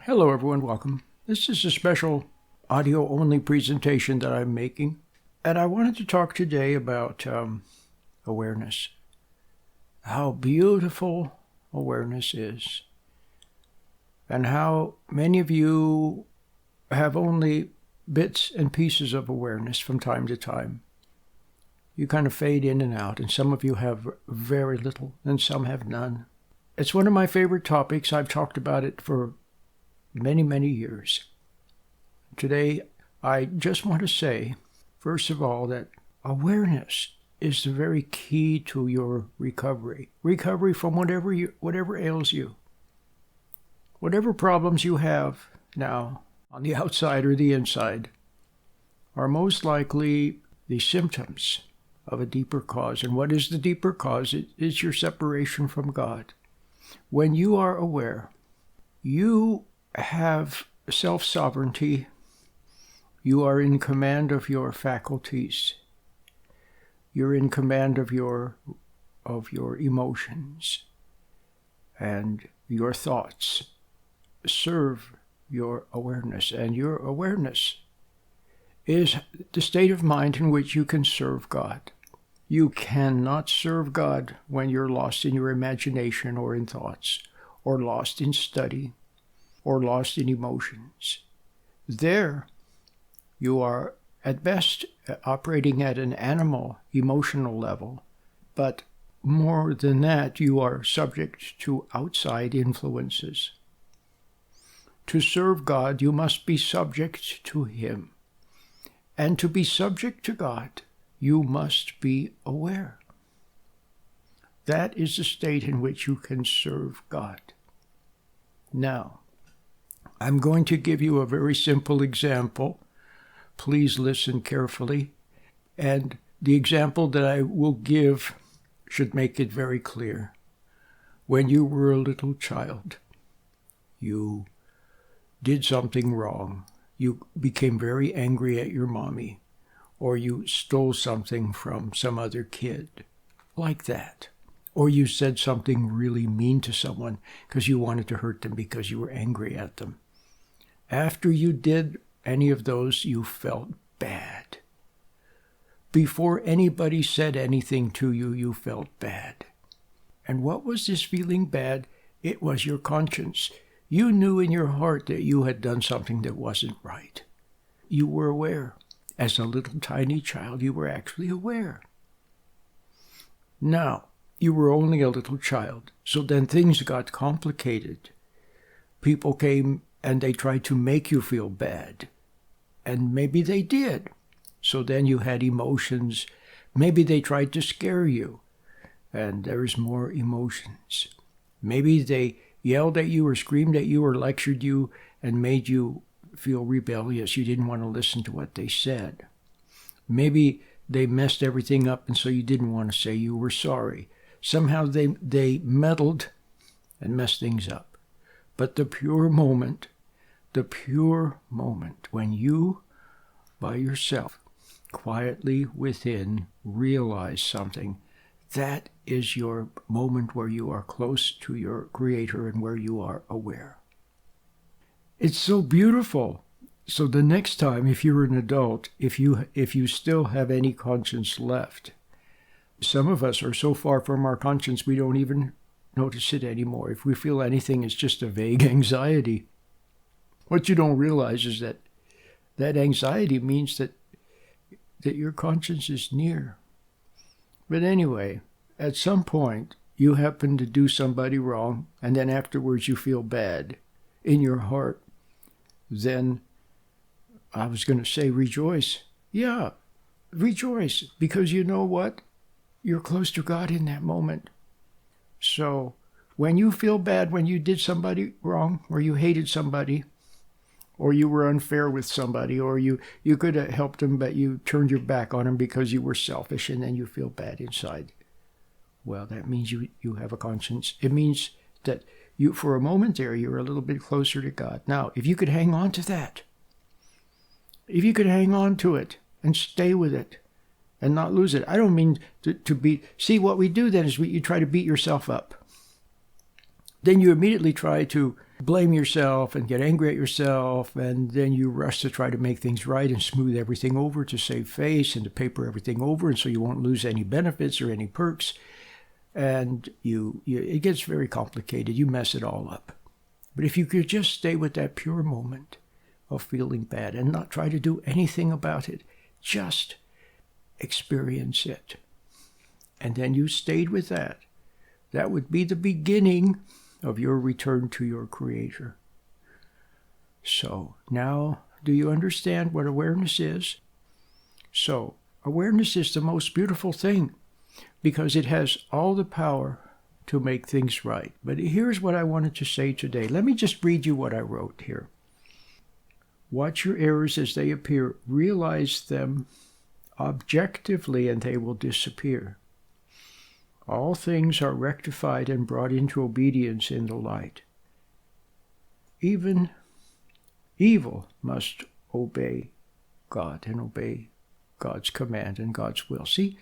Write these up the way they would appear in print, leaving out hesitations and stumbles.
Hello everyone, welcome. This is a special audio-only presentation that I'm making, and I wanted to talk today about awareness. How beautiful awareness is, and how many of you have only bits and pieces of awareness from time to time. You kind of fade in and out, and some of you have very little, and some have none. It's one of my favorite topics. I've talked about it for many years. Today, I just want to say, first of all, that awareness is the very key to your recovery. Recovery from whatever ails you. Whatever problems you have now, on the outside or the inside, are most likely the symptoms of a deeper cause. And what is the deeper cause? It is your separation from God. When you are aware, you have self-sovereignty. You are in command of your faculties. You're in command of your emotions, and your thoughts serve your awareness, and your awareness is the state of mind in which you can serve God. You cannot serve God when you're lost in your imagination or in thoughts, or lost in study, or lost in emotions. There, you are at best operating at an animal emotional level, but more than that, you are subject to outside influences. To serve God, you must be subject to Him. And to be subject to God, you must be aware. That is the state in which you can serve God. Now, I'm going to give you a very simple example. Please listen carefully. And the example that I will give should make it very clear. When you were a little child, you did something wrong. You became very angry at your mommy, or you stole something from some other kid, like that. Or you said something really mean to someone because you wanted to hurt them because you were angry at them. After you did any of those, you felt bad. Before anybody said anything to you, you felt bad. And what was this feeling bad? It was your conscience. You knew in your heart that you had done something that wasn't right. You were aware. As a little tiny child, you were actually aware. Now, you were only a little child, so then things got complicated. People came and they tried to make you feel bad. And maybe they did. So then you had emotions. Maybe they tried to scare you. And there's more emotions. Maybe they yelled at you or screamed at you or lectured you and made you feel rebellious. You didn't want to listen to what they said. Maybe they messed everything up and so you didn't want to say you were sorry. Somehow they meddled and messed things up. But the pure moment when you, by yourself, quietly within, realize something, that is your moment where you are close to your Creator and where you are aware. It's so beautiful. So the next time, if you're an adult, if you still have any conscience left, some of us are so far from our conscience we don't even notice it anymore. If we feel anything, it's just a vague anxiety. What you don't realize is that anxiety means that your conscience is near. But anyway, at some point, you happen to do somebody wrong, and then afterwards you feel bad in your heart. Then, I was going to say rejoice. Yeah, rejoice, because you know what? You're close to God in that moment. So, when you feel bad when you did somebody wrong, or you hated somebody, or you were unfair with somebody, or you could have helped them, but you turned your back on them because you were selfish, and then you feel bad inside. Well, that means you have a conscience. It means that you, for a moment there, you're a little bit closer to God. Now, if you could hang on to that, if you could hang on to it and stay with it and not lose it. I don't mean to be... See, what we do then is you try to beat yourself up. then you immediately try to blame yourself and get angry at yourself, and then you rush to try to make things right and smooth everything over to save face and to paper everything over, and so you won't lose any benefits or any perks. And it gets very complicated. You mess it all up. But if you could just stay with that pure moment of feeling bad and not try to do anything about it, just experience it. And then you stayed with that. That would be the beginning of your return to your Creator. So now, do you understand what awareness is? So, awareness is the most beautiful thing because it has all the power to make things right. But here's what I wanted to say today. Let me just read you what I wrote here. Watch your errors as they appear. Realize them objectively and they will disappear. All things are rectified and brought into obedience in the light. Even evil must obey God and obey God's command and God's will. See,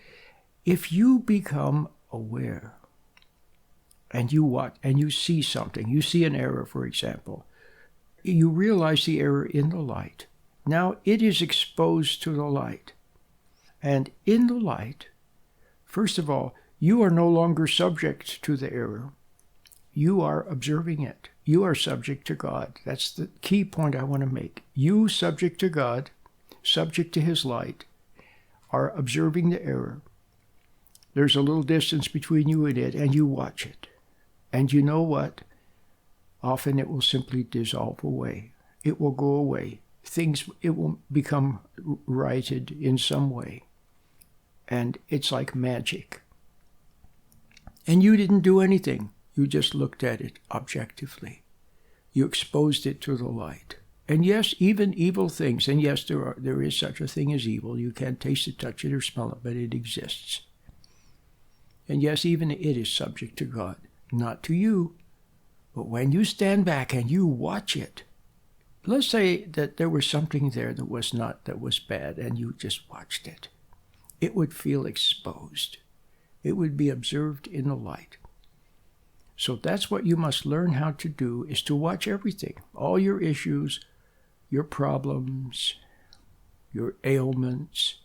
if you become aware and you see something, you see an error, for example, you realize the error in the light. Now it is exposed to the light. And in the light, first of all, you are no longer subject to the error. You are observing it. You are subject to God. That's the key point I want to make. You, subject to God, subject to His light, are observing the error. There's a little distance between you and it, and you watch it. And you know what? Often it will simply dissolve away. It will go away. It will become righted in some way. And it's like magic. And you didn't do anything. You just looked at it objectively. You exposed it to the light. And yes, even evil things, and yes, there is such a thing as evil. You can't taste it, touch it, or smell it, but it exists. And yes, even it is subject to God, not to you. But when you stand back and you watch it, let's say that there was something there that was bad, and you just watched it. It would feel exposed. It would be observed in the light. So that's what you must learn how to do, is to watch everything, all your issues, your problems, your ailments,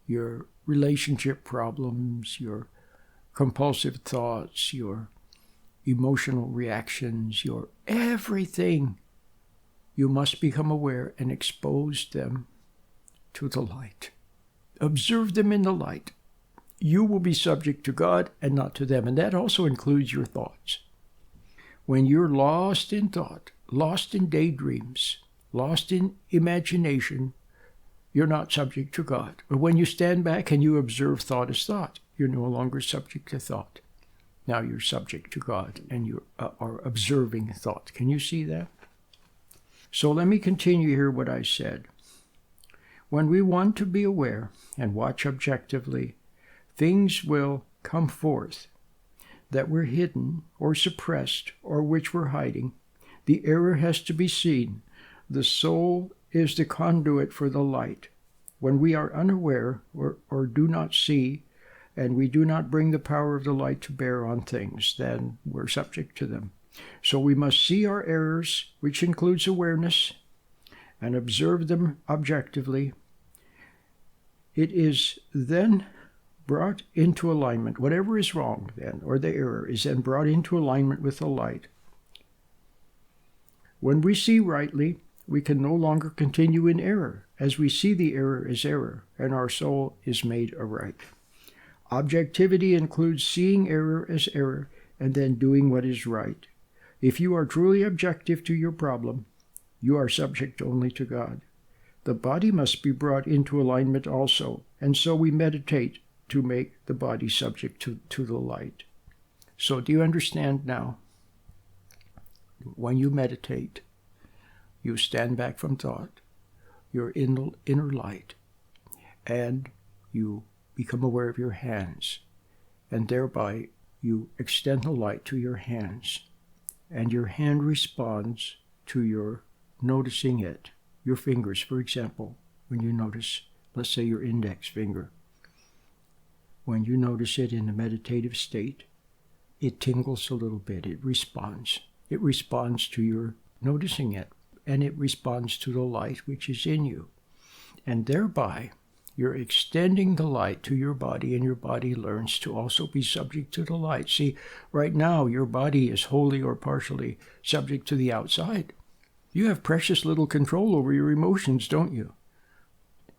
your relationship problems, your compulsive thoughts, your emotional reactions, your everything. You must become aware and expose them to the light. Observe them in the light. You will be subject to God and not to them. And that also includes your thoughts. When you're lost in thought, lost in daydreams, lost in imagination, you're not subject to God. But when you stand back and you observe thought as thought, you're no longer subject to thought. Now you're subject to God and you are observing thought. Can you see that? So let me continue here what I said. When we want to be aware and watch objectively, things will come forth that were hidden or suppressed or which were hiding. The error has to be seen. The soul is the conduit for the light. When we are unaware or do not see, and we do not bring the power of the light to bear on things, then we're subject to them. So we must see our errors, which includes awareness, and observe them objectively. It is then brought into alignment. Whatever is wrong then, or the error, is then brought into alignment with the light. When we see rightly, we can no longer continue in error, as we see the error as error, and our soul is made aright. Objectivity includes seeing error as error, and then doing what is right. If you are truly objective to your problem, you are subject only to God. The body must be brought into alignment also, and so we meditate to make the body subject to the light. So do you understand now? When you meditate, you stand back from thought, you're in the inner light, and you become aware of your hands, and thereby you extend the light to your hands, and your hand responds to your noticing it. Your fingers, for example, when you notice, let's say your index finger, when you notice it in a meditative state, it tingles a little bit. It responds. It responds to your noticing it, and it responds to the light which is in you. And thereby, you're extending the light to your body, and your body learns to also be subject to the light. See, right now, your body is wholly or partially subject to the outside. You have precious little control over your emotions, don't you?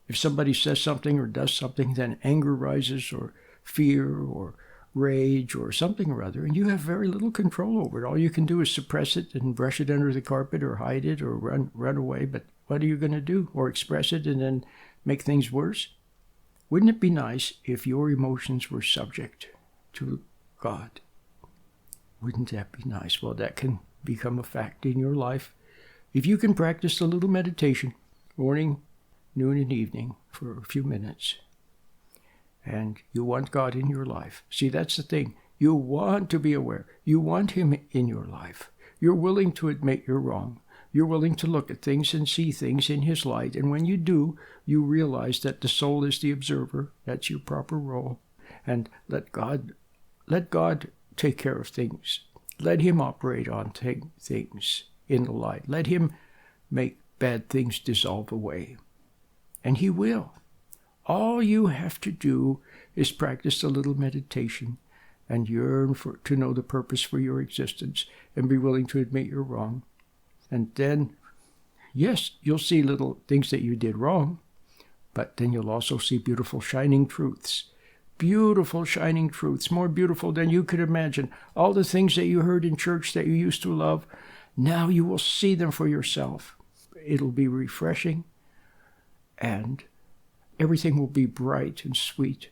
If somebody says something or does something, then anger rises, or fear, or rage, or something or other, and you have very little control over it. All you can do is suppress it and brush it under the carpet, or hide it, or run away. But what are you going to do? Or express it and then make things worse? Wouldn't it be nice if your emotions were subject to God? Wouldn't that be nice? Well, that can become a fact in your life if you can practice a little meditation, morning, noon, and evening for a few minutes. And you want God in your life. See, that's the thing. You want to be aware. You want Him in your life. You're willing to admit you're wrong. You're willing to look at things and see things in His light. And when you do, you realize that the soul is the observer. That's your proper role. And let God take care of things. Let Him operate on things in the light. Let Him make bad things dissolve away. And He will. All you have to do is practice a little meditation and yearn to know the purpose for your existence and be willing to admit you're wrong. And then, yes, you'll see little things that you did wrong, but then you'll also see beautiful shining truths. Beautiful shining truths, more beautiful than you could imagine. All the things that you heard in church that you used to love, now you will see them for yourself. It'll be refreshing, and everything will be bright and sweet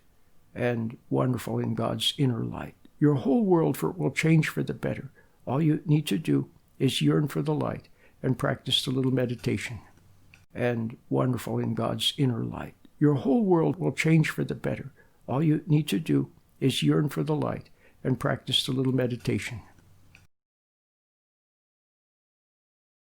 and wonderful in God's inner light. Your whole world will change for the better. All you need to do is yearn for the light and practice a little meditation, and wonderful in God's inner light. Your whole world will change for the better. All you need to do is yearn for the light and practice a little meditation.